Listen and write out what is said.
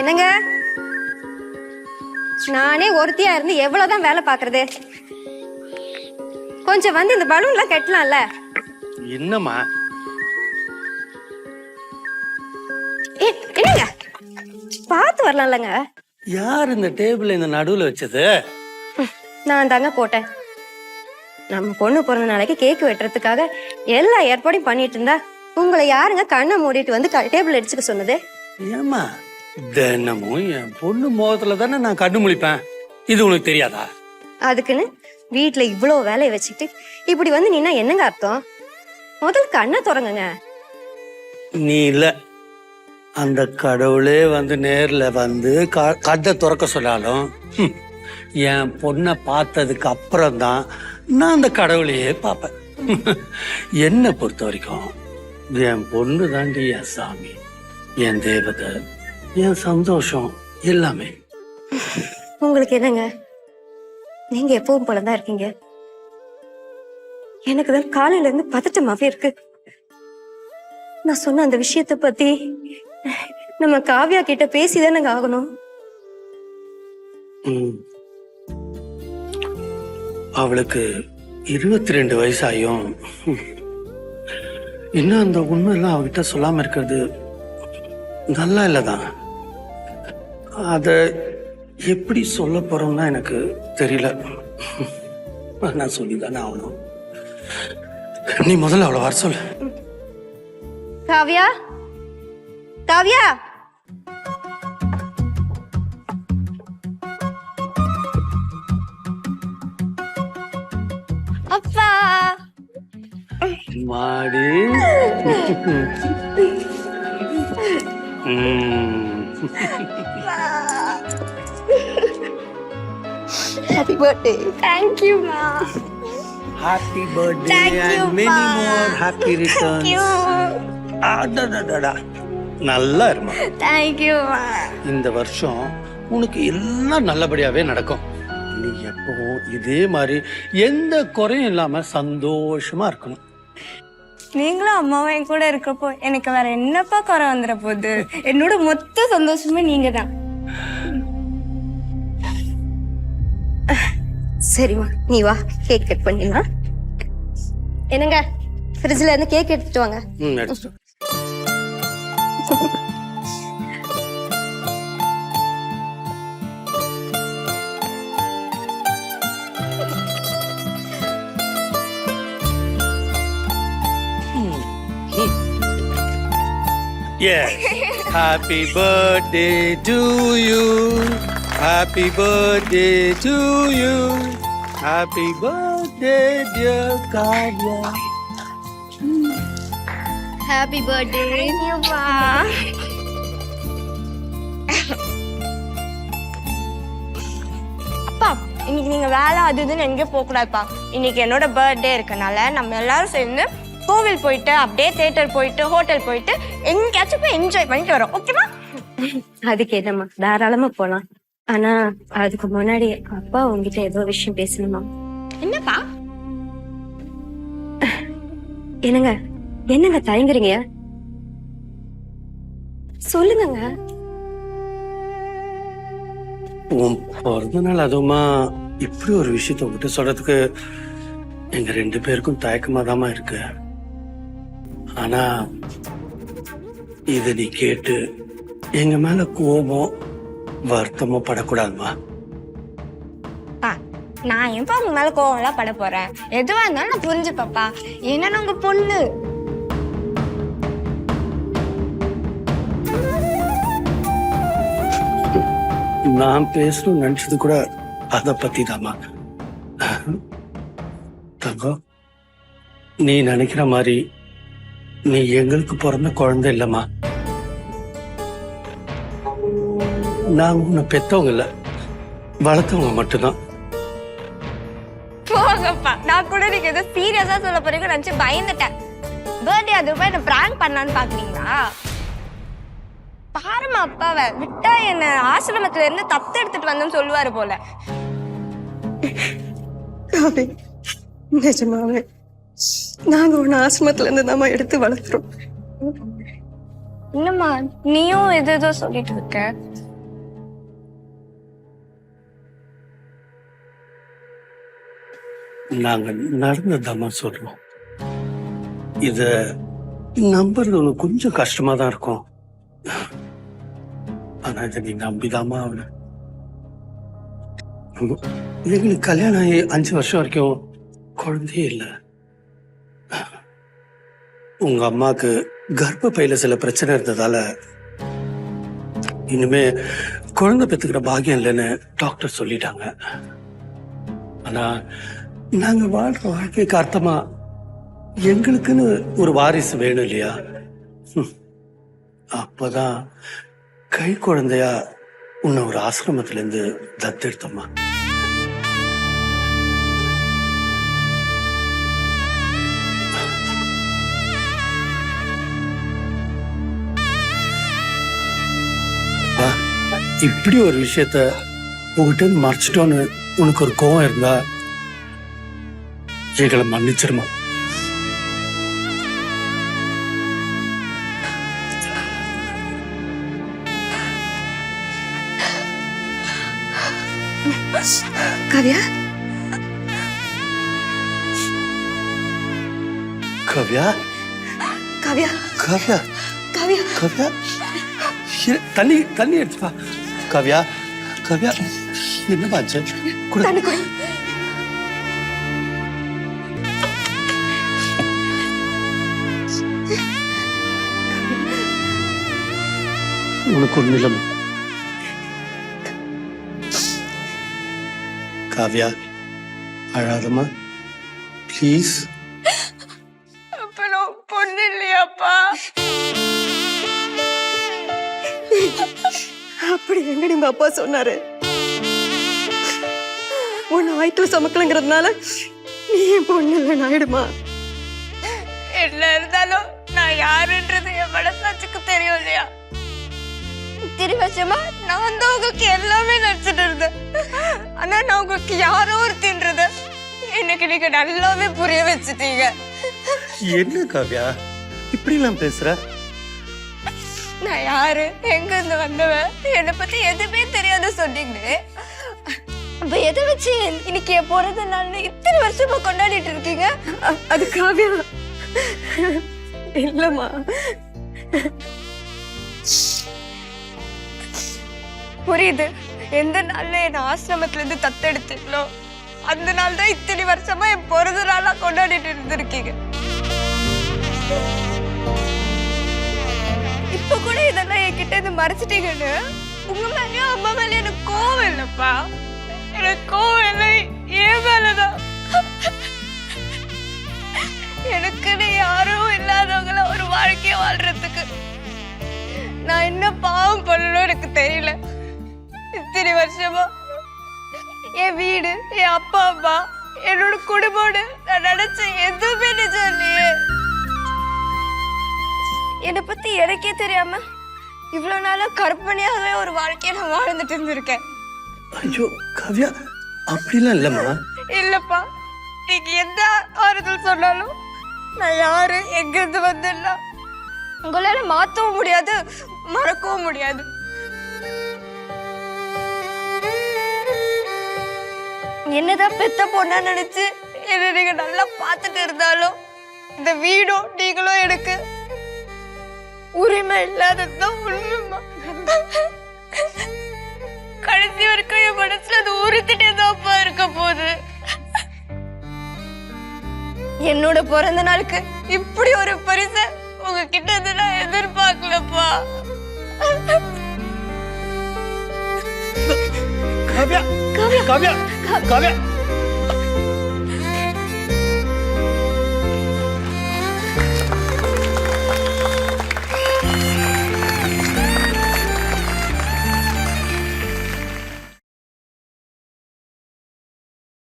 என்னங்க, நானே ஒருத்தியா இருந்து எவ்வளவுதான் வேலை பாக்குறது? கொஞ்சம் வந்து இந்த பலூன் எல்லாம் கட்டலாம்ல? என்னம்மா? என்னங்க பார்த்து வரலாம்லங்க? யார் இந்த டேபிள் இந்த நடுவுல வச்சது? நான் தாங்க போட்டேன். நம்ம பொண்ணு பிறந்த நாளைக்கு கேக் வெட்டுறதுக்காக எல்லா ஏற்பாடையும் பண்ணிட்டு இருந்தா உங்களை யாருங்க கண்ணை மூடிட்டு வந்து டேபிள் அடிச்சுக்க சொன்னது? ஏமா தினமும் என் பொண்ணு முகத்துல தானே நான் கண்ணு முழிப்பேன். இது உனக்கு தெரியாதா? அதுக்குன்னு வீட்டுல இவ்வளவு வேலையை வச்சுட்டு இப்படி வந்து நின்னா என்னங்க அர்த்தம்? முதல்ல கண்ணை திறங்குங்க. நீ இல்ல, அந்த கடவுளே வந்து நேர்ல வந்து கண்ணை திறக்க சொன்னாலும் என் பொண்ணை பார்த்ததுக்கு அப்புறம் தான் நான் அந்த கடவுளையே பார்ப்பேன். என்னை பொறுத்த வரைக்கும் என் பொண்ணு தாண்டி என் சாமி, என் தேவதை, என் சந்தோஷம் எல்லாமே. உங்களுக்கு என்னங்க, நீங்க எப்பவும் போலதான் இருக்கீங்க. எனக்கு தான் காலையில இருந்து பதட்டமாவே இருக்கு. நான் சொன்ன அந்த விஷயத்த பத்தி நம்ம காவ்யா கிட்ட பேசிதானங்க ஆகணும். அவளுக்கு 22 வயசாயும் இன்னும் அந்த உண்மை எல்லாம் அவகிட்ட சொல்லாம இருக்கிறது நல்லா இல்லதான். அத எப்படி சொல்ல போறோம்னா எனக்கு தெரியல. நான் சொல்லிதானே ஆகணும். நீ முதல்ல அவளை வர சொல்லு. காவ்யா, காவ்யா, அப்பா மாடி. Happy birthday. Thank you, ma. Happy birthday. Thank you, and many ma. more happy returns. Thank you. நல்லா இருமா. Thank you, ma. இந்த வருஷம் உனக்கு எல்லாம் நல்லபடியாவே நடக்கும். நீ எப்பவும் இதே மாதிரி எந்த குறையும் இல்லாம சந்தோஷமா இருக்கணும். நீங்களும் அம்மாவும் என் கூட இருக்கப்போ எனக்கு வேற என்னப்பா குறை வந்துட போகுது? என்னோட மொத்த சந்தோஷமே நீங்க தான். சரிம்மா, நீ வா, கேக் கட் பண்ணிடலாம். என்னங்க, ஃப்ரிட்ஜ்ல இருந்து கேக் எடுத்துட்டு வாங்க. எடுத்துட்டு. Yes. Happy birthday to you. Happy birthday to you. Happy birthday, dear Kavya. Happy birthday. Thank you, ma. அப்பா, இன்னைக்கு நீங்க வேலை அது இதுன்னு எங்கே போக கூடாதுப்பா. இன்னைக்கு என்னோட பர்த்டே இருக்கனால நம்ம எல்லாரும் சேர்ந்து கோவில் போயிட்டு அப்படியே தியேட்டர் போயிட்டு ஹோட்டல் போயிட்டு எங்கேயாச்சும் போய் என்ஜாய் பண்ணிட்டு வரோம். ஓகேவா? அதுக்கு என்னம்மா, தாராளமா போலாம். ஆனா அதுக்கு முன்னாடி அப்பா உங்ககிட்ட ஏதோ விஷயம் பேசணுமா? என்னப்பா? என்னங்க, என்னங்க தயங்குறீங்க? சொல்லுங்க. உன் பிறந்த நாள் அதுவுமா இப்படி ஒரு விஷயத்த உங்ககிட்ட சொல்றதுக்கு எங்க 2 பேருக்கும் தயக்கமா தாமா இருக்கு. ஆனா இத நீ கேட்டு எங்க மேல கோபம் வருத்தமும் படக்கூடாதுமா. நான் ஏன்பா உங்க மேல கோவம் எல்லாம் பட போறேன்? எதுவா இருந்தாலும் நான் புரிஞ்சுப்பா. என்னன்னு உங்க பொண்ணு. நான் பேசணும்னு நினைச்சது கூட அத பத்தி தாமா. தங்கம், நீ நினைக்கிற மாதிரி நீ எங்களுக்கு பிறந்த குழந்தை இல்லம்மா. நாங்க உன்னை பெத்தவங்க இல்ல, வளர்த்தவங்க மட்டும்தான். போங்கப்பா, நான் கூட நீங்க ஏதோ சீரியஸா சொல்ல போறீங்க நினைச்சு பயந்துட்டேன். பர்த்டே அதுவா என்ன பிராங்க் பண்ணான்னு பாக்குறீங்களா? பாருமா, அப்பாவை விட்டா என்ன ஆசிரமத்துல இருந்து தத்து எடுத்துட்டு வந்தோம்னு சொல்லுவாரு போல. நிஜமாவே நாங்க உன்னை ஆசிரமத்துல இருந்து தான் எடுத்து வளர்க்குறோம். என்னம்மா நீயும் ஏதோ சொல்லிட்டு இருக்க? நாங்க நடந்ததாம்மா சொல்றோம். இத நம்புறது உனக்கு கொஞ்சம் கஷ்டமா தான் இருக்கும். ஆனா இதை நீ நம்பிதாமா அவன. எங்களுக்கு கல்யாணம் ஆகி 5 வருஷம் வரைக்கும் குழந்தையே இல்லை. உங்க அம்மாக்கு கர்ப்பப்பையில சில பிரச்சனை இருந்ததால இனிமே குழந்தை பெத்துக்கிற பாக்கியம் இல்லைன்னு டாக்டர் சொல்லிட்டாங்க. ஆனா நாங்க வாழ்ற வாழ்க்கைக்கு அர்த்தமா எங்களுக்குன்னு ஒரு வாரிசு வேணும் இல்லையா? அப்பதான் கை குழந்தையா உன்னை ஒரு ஆசிரமத்துல இருந்து தத்தெடுத்தம்மா. இப்படி ஒரு விஷயத்த உங்ககிட்ட மறைச்சிட்டோன்னு உனக்கு ஒரு கோவம் இருந்தா எங்களை மன்னிச்சிருமா. காவியா கவ்யா காவியா கவ்யா காவியா கவ்யா தண்ணி தண்ணி எடுத்துப்பா. கவ்யா கவ்யா என்னமாச்சு? தண்ணி குடி. உனக்கு ஒண்ணு இல்லம்மா. காவ்யா அழாதம்மா ப்ளீஸ். அப்ப நான் பொண்ணு இல்லையாப்பா? அப்படி எங்கடி உங்க அப்பா சொன்னாரு? உன்னை வயிற்றுல சமக்கலங்கிறதுனால நீ என் பொண்ணு இல்லைன்னு ஆயிடுமா? என்ன இருந்தாலும் நான் யாருன்றது என் மனசாட்சிக்கு தெரியும் இல்லையா? இத்தனை வருஷமா நான் தான் உங்களுக்கு எல்லாமே நினைச்சிட்டு இருந்தேன். ஆனா நான் உங்களுக்கு யாரோ ஒருத்தின்றத எனக்கு நீங்க நல்லாவே புரிய வச்சுட்டீங்க. என்ன காவ்யா இப்படி எல்லாம் பேசுற? நான் யாரு, எங்க இருந்து வந்தவன், என்னை பத்தி எதுவுமே தெரியாத சொன்னீங்களே. அப்ப எதை வச்சு இன்னைக்கு என் பிறந்த நாள் இத்தனை வருஷமா கொண்டாடிட்டு இருக்கீங்க? அது காவியா இல்லம்மா. புரியுது. எந்த நாள்ல என் ஆசிரமத்துல இருந்து தத்தெடுத்தீங்களோ அந்த நாள் தான் இத்தனை வருஷமா என் பிறந்த நாளா கொண்டாடிட்டு இருந்திருக்கீங்க. இப்ப கூட இதெல்லாம் என்கிட்ட இருந்து மறைச்சிட்டீங்கன்னு உங்க மேலயும் அம்மா மேலயும் எனக்கு கோவம் இல்லப்பா. எனக்கு கோவம் இல்லை, ஏன் மேலதான். எனக்குன்னு யாரும் இல்லாதவங்கள ஒரு வாழ்க்கைய வாழ்றதுக்கு நான் என்ன பாவம் பண்ணணும் எனக்கு தெரியல. இத்தனை வருஷமா என் வீடு, என் அப்பா அம்மா, என்னோட குடும்பம்னு நான் நினைச்ச எதுவுமே நிஜம் இல்லையே. என்னை பத்தி எனக்கே தெரியாம இவ்வளவு நாளா கற்பனையாகவே ஒரு வாழ்க்கைய நான் வாழ்ந்துட்டு இருந்திருக்கேன். ஐயோ காவ்யா அப்படிலாம் இல்லம்மா. இல்லப்பா, நீங்க எந்த ஆறுதல் சொன்னாலும் நான் யாரு, எங்க இருந்து வந்துடலாம் உங்களால மாத்தவும் முடியாது, மறக்கவும் முடியாது. என்னதான் பெத்த பொண்ணா நினைச்சு என்ன நீங்க நல்லா பார்த்துட்டு இருந்தாலும் இந்த வீடும் நீங்களும் எனக்கு உரிமை இல்லாததுதான் உண்மைமா. கடைசி வரைக்கும் என் மனசுல அது உறுத்திட்டே தான்ப்பா இருக்க போகுது. என்னோட பிறந்த நாளுக்கு இப்படி ஒரு பரிசை உங்ககிட்ட இருந்து நான் எதிர்பார்க்கலப்பா. காவ்யா காவ்யா காவ்யா காவ்யா